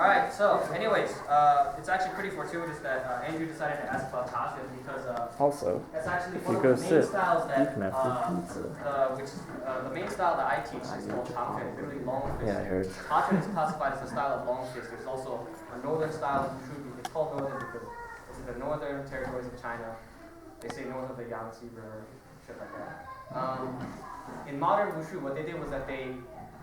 Alright, so anyways, it's actually pretty fortuitous that Andrew decided to ask about Chaquan because also, that's actually if one you of go the main sit, styles you that can have free pizza. the main style that I teach is called Chaquan, literally long fist. Yeah, I heard. Chaquan is classified as a style of long fist. There's also a northern style of Wushu. It's called northern because it's in the northern territories of China. They say north of the Yangtze River, shit like that. In modern Wushu, what they did was that they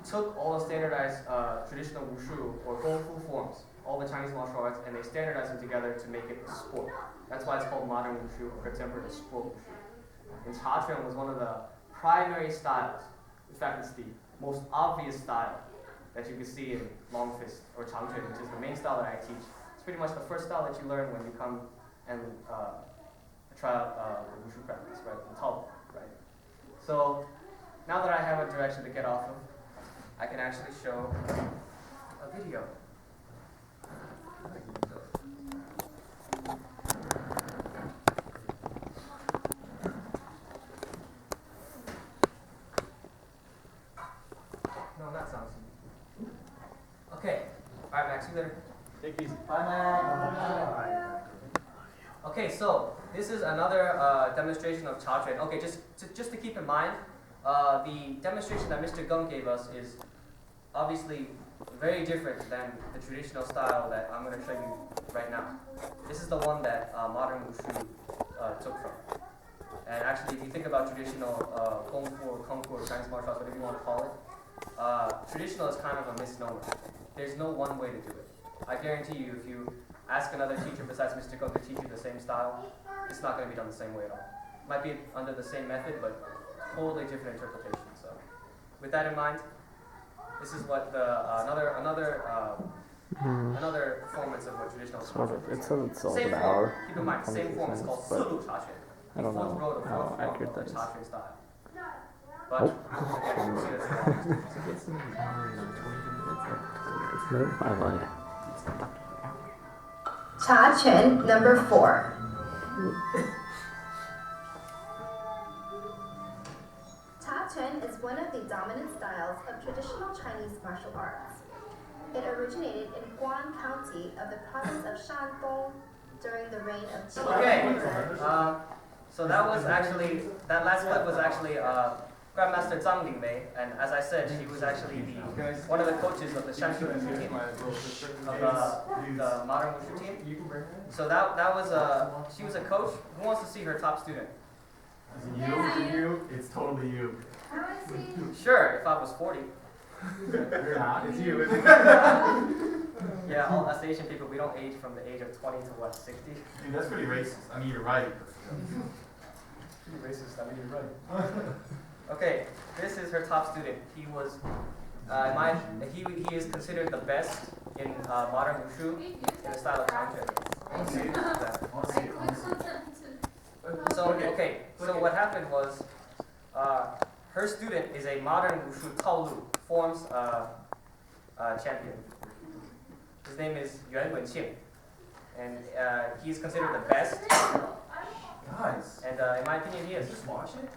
took all the standardized traditional Wushu or Kung Fu forms, all the Chinese martial arts, and they standardized them together to make it a sport. That's why it's called modern Wushu or contemporary sport Wushu. And Chaquan was one of the primary styles. In fact, it's the most obvious style that you can see in long fist or Changquan, which is the main style that I teach. It's pretty much the first style that you learn when you come and try out Wushu practice, right? The Tao, right? So now that I have a direction to get off of, I can actually show a video. No, not sounds. Okay. All right, Max, you later. Take it easy. Bye, Max. Okay, so this is another demonstration of Chaquan. Okay, just to keep in mind, the demonstration that Mr. Gum gave us is obviously very different than the traditional style that I'm going to show you right now. This is the one that modern Wushu took from. And actually, if you think about traditional Kung Fu or Kung Fu or Chinese martial arts, whatever you want to call it, traditional is kind of a misnomer. There's no one way to do it. I guarantee you, if you ask another teacher besides Mr. Gum to teach you the same style, it's not going to be done the same way at all. It might be under the same method, but totally different interpretation. So, with that in mind, this is what the another performance of what traditional Sort of. It is. says it's all Same an form. hour. Keep in mind, same form is called Sulu Chaquan. I don't know how accurate that is. Chaquan style. But I lied. Chaquan number 4. Chaquan is one of the dominant styles of traditional Chinese martial arts. It originated in Guan County of the province of Shandong during the reign of Qi. okay, so that last clip was actually Grandmaster Zhang Lingmei, and as I said, she was actually one of the coaches of the Shanxi Wushu team, of the modern Wushu team. So that was she was a coach. Who wants to see her top student? You, it's totally you. Sure, if I was 40. You're not, it's you. Yeah, all us Asian people, we don't age from the age of 20 to what, 60? Dude, that's pretty racist. I mean, you're right. Pretty racist, I mean, you're right. Okay, this is her top student. He was, he is considered the best in modern Wushu in the style of Chaquan. So what happened was, her student is a modern Wushu Taolu forms champion. His name is Yuan Wenqing, and he's considered the best. Guys. And in my opinion, he is. Just watch it.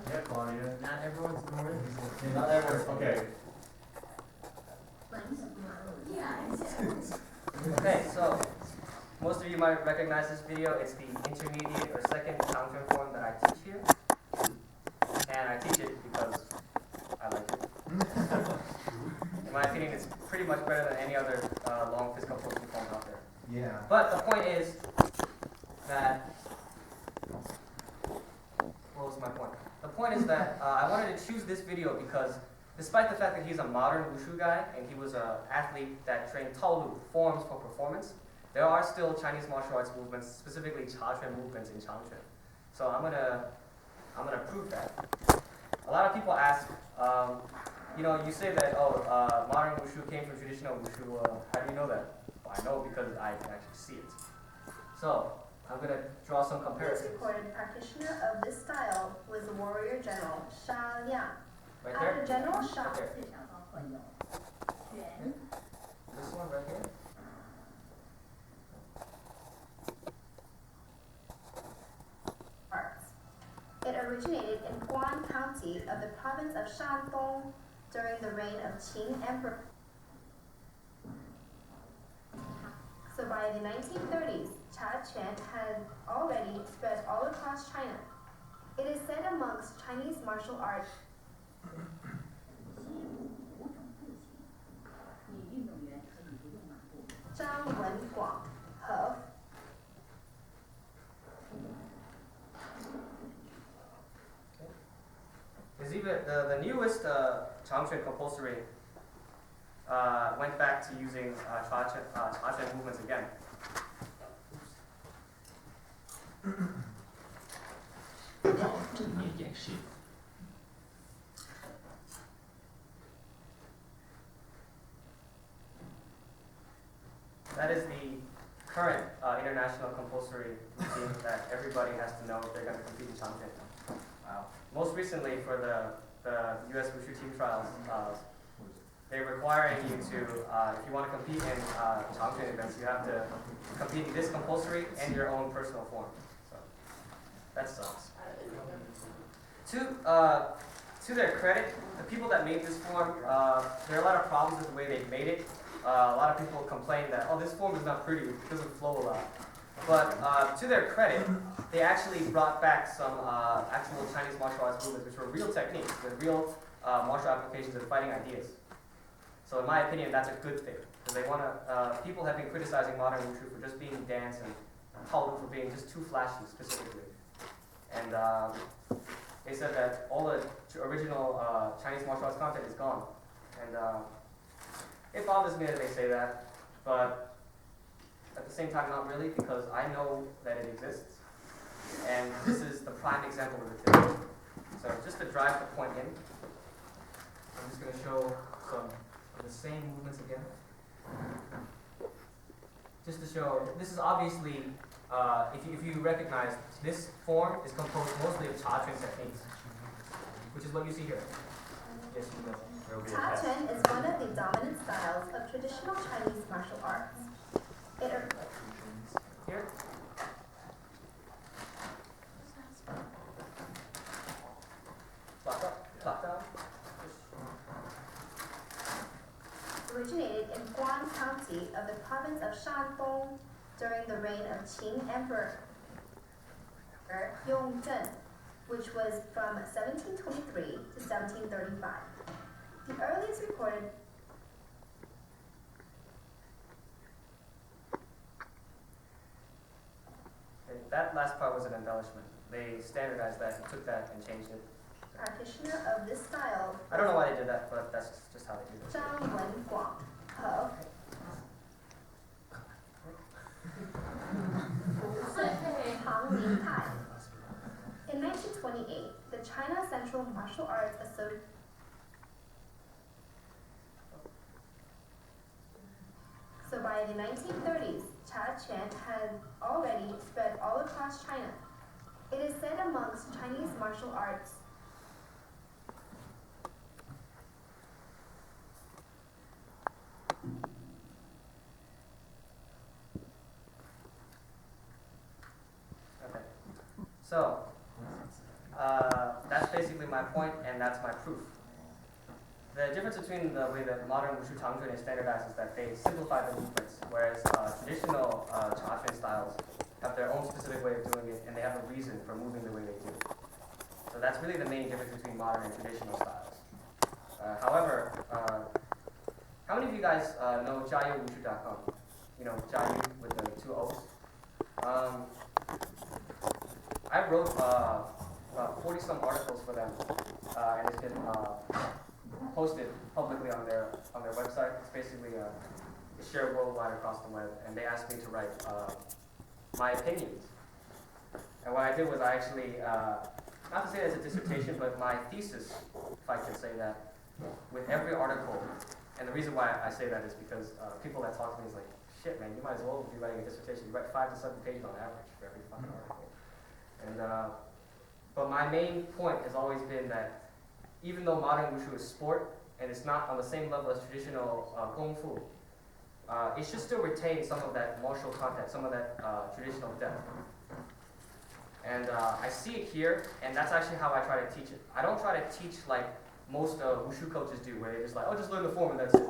Yeah, Claudia. Not everyone's doing it. Not everyone's. Okay. Okay, so most of you might recognize this video. It's the intermediate or second Chaquan form that I teach here. And I teach it because I like it. In my opinion, it's pretty much better than any other long physical posting form out there. Yeah. But the point is that, what was my point? The point is that I wanted to choose this video because despite the fact that he's a modern Wushu guy and he was an athlete that trained Taolu, forms for performance, there are still Chinese martial arts movements, specifically Chaquan movements in Changquan. So I'm gonna prove that. A lot of people ask, you say that, modern Wushu came from traditional Wushu. How do you know that? Well, I know because I can actually see it. So I'm going to draw some comparisons. The recorded practitioner of this style was the warrior general Sha Liang. Right there? After General Sha. Right there. This one right here? It originated in Guan County County of the province of Shandong during the reign of Qing Emperor. So by the 1930s, Chaquan had already spread all across China. It is said amongst Chinese martial arts. Zhang Wenguang, He. There's even the newest Changquan compulsory went back to using Chaquan movements again. That is the current international compulsory routine that everybody has to know if they're going to compete in Changquan. Wow. Most recently, for the U.S. Wushu team trials, they're requiring you to, if you want to compete in Changquan events, you have to compete in this compulsory and your own personal form. So that sucks. To their credit, the people that made this form, there are a lot of problems with the way they made it. A lot of people complain that, oh, this form is not pretty, it doesn't flow a lot. But to their credit, they actually brought back some actual Chinese martial arts movements, which were real techniques with real martial applications and fighting ideas. So in my opinion, that's a good thing, because they want to. People have been criticizing modern Wushu for just being dance and Taowu for being just too flashy, specifically. And they said that all the original Chinese martial arts content is gone, and it bothers me that they say that, but at the same time, not really, because I know that it exists, and this is the prime example of it today. So just to drive the point in, I'm just going to show some of the same movements again. Just to show, this is obviously, if you recognize, this form is composed mostly of Chaquan techniques, which is what you see here. Yes, you know. Chaquan is one of the dominant styles of traditional Chinese martial arts. Here. Lock down. Originated in Chaquan County of the province of Shandong during the reign of Qing Emperor Yongzheng, which was from 1723 to 1735. The earliest recorded that last part was an embellishment. They standardized that and took that and changed it. practitioner of this style. I don't know why they did that, but that's just how they do it. Zhang Wenguang, Hang Ling Tai. In 1928, the China Central Martial Arts Association. So by the 1930s, Chaquan had already spread all across China. It is said amongst Chinese martial arts. Okay. So, that's basically my point, and that's my proof. The difference between the way that modern Wushu Changquan is standardized is that they simplify the movements, whereas traditional Chaquan styles have their own specific way of doing it, and they have a reason for moving the way they do. So that's really the main difference between modern and traditional styles. However, how many of you guys know jiayuwushu.com? You know, Jiayu with the 2 O's? I wrote about 40-some articles for them, and it's been posted publicly on their website. It's basically it's shared worldwide across the web, and they asked me to write my opinions. And what I did was I actually, not to say it's a dissertation, but my thesis, if I can say that, with every article. And the reason why I say that is because people that talk to me is like, shit, man, you might as well be writing a dissertation. You write 5 to 7 pages on average for every fucking article. And but my main point has always been that even though modern Wushu is sport and it's not on the same level as traditional Kung Fu, it should still retain some of that martial content, some of that traditional depth. And I see it here, and that's actually how I try to teach it. I don't try to teach like most Wushu coaches do, where they're just like, oh, just learn the form and that's it.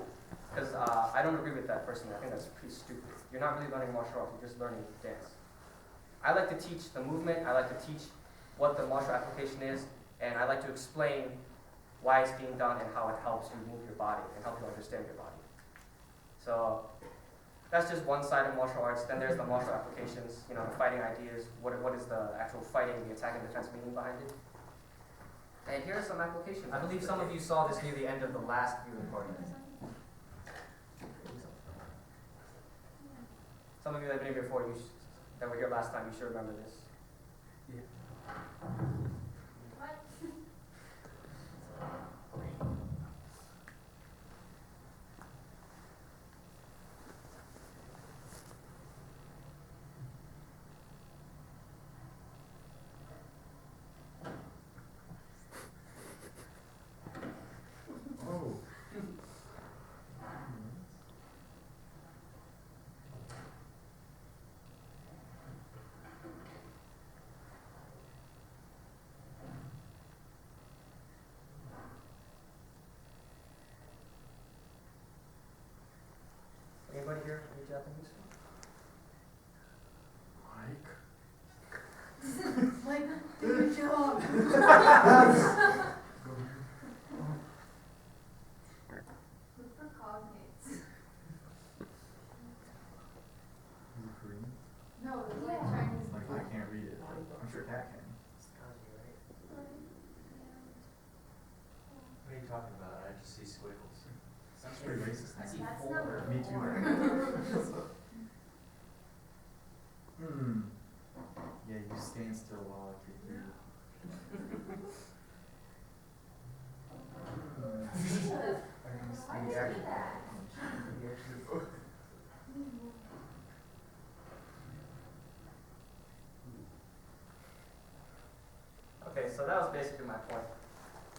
Because I don't agree with that personally. I think that's pretty stupid. You're not really learning martial arts, you're just learning dance. I like to teach the movement, I like to teach what the martial application is, and I like to explain why it's being done and how it helps you move your body and help you understand your body. So that's just one side of martial arts. Then there's the martial applications, you know, the fighting ideas, what is the actual fighting, the attack and defense meaning behind it. And here are some applications. I believe some of you saw this near the end of the last viewing party. Some of you that have been here before, that were here last time, you should remember this. Oh. Anybody here read Japanese? Mike. Like, do your job. Look for cognates. Is it Korean? No, it's like Chinese. Like, I can't read it. I'm sure Kat can. It's kanji, right? What are you talking about? I just see squiggles. That's pretty racist. I see That's 4. number Me too. 4. Yeah, you stand still while I kick you. Why did you do that? Okay, so that was basically my point.